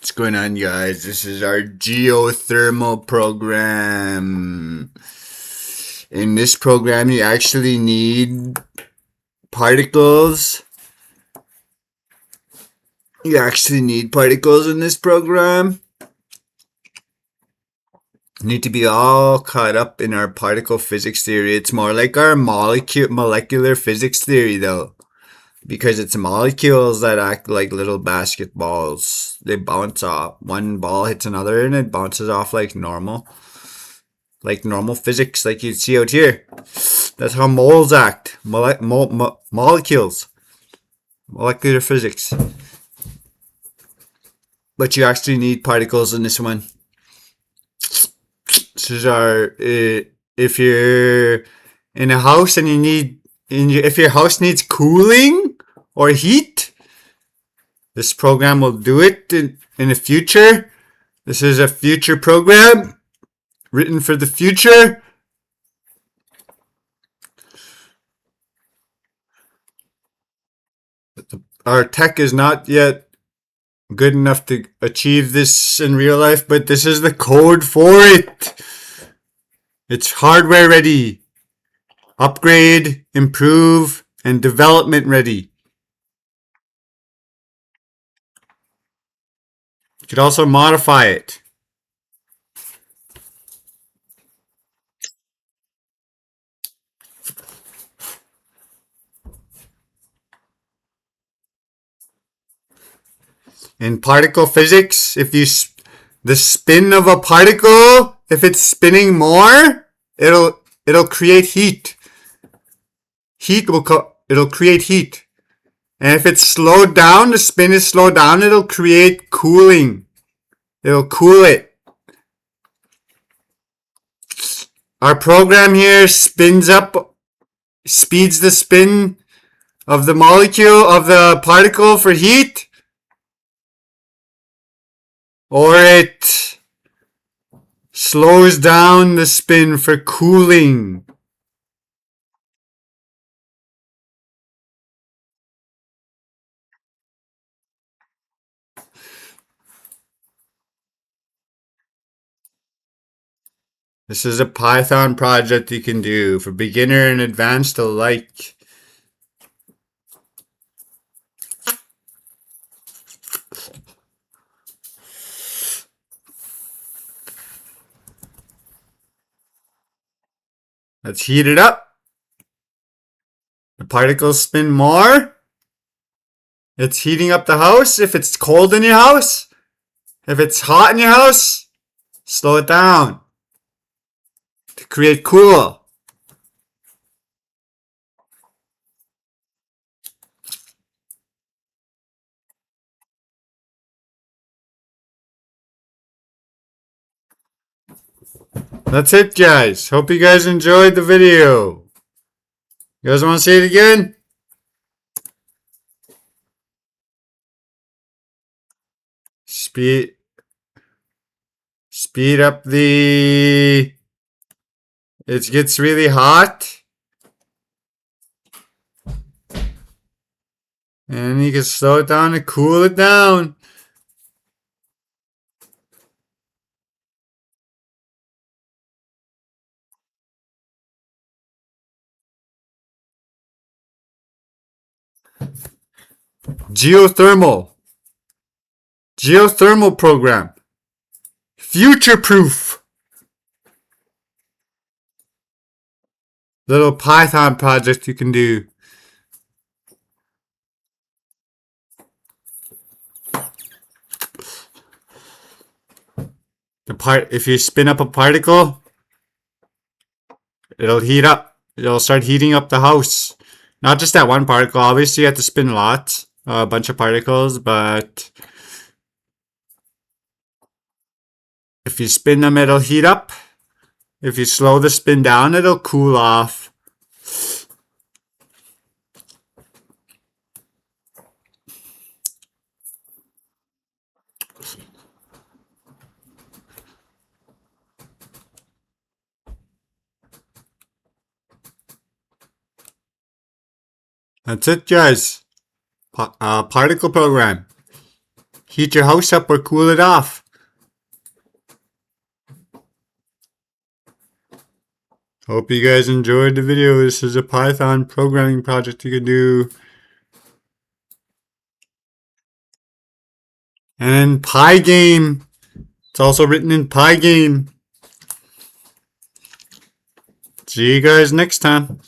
What's going on, guys? This is our geothermal program. In this program, you actually need particles. You actually need particles in this program. You need to be all caught up in our particle physics theory. It's more like our molecular physics theory, though. Because it's molecules that act like little basketballs. They bounce off. One ball hits another and it bounces off like normal. Like normal physics, like you'd see out here. That's how moles act. Molecules. Molecular physics. But you actually need particles in this one. This is our... if you're in a house and you need... if your house needs cooling or heat, this program will do it in the future. This is a future program written for the future. Our tech is not yet good enough to achieve this in real life, but this is the code for it. It's hardware ready. Upgrade, improve, and development ready. You could also modify it. In particle physics, the spin of a particle, if it's spinning more, it'll create heat. It'll create heat. And if it's slowed down, the spin is slowed down, it'll create cooling. It'll cool it. Our program here speeds the spin of the molecule, of the particle for heat. Or it slows down the spin for cooling. This is a Python project you can do for beginner and advanced alike. Let's heat it up. The particles spin more. It's heating up the house. If it's cold in your house, if it's hot in your house, slow it down to create cool. That's it, guys. Hope you guys enjoyed the video. You guys want to see it again? Speed up the... It gets really hot. And you can slow it down and cool it down. Geothermal program. Future proof. Little Python project you can do. If you spin up a particle, it'll heat up. It'll start heating up the house. Not just that one particle. Obviously, you have to spin lots, a bunch of particles, but if you spin them, it'll heat up. If you slow the spin down, it'll cool off. That's it, guys. Particle program. heat your house up or cool it off. Hope you guys enjoyed the video. This is a Python programming project you can do. And PyGame. It's also written in PyGame. See you guys next time.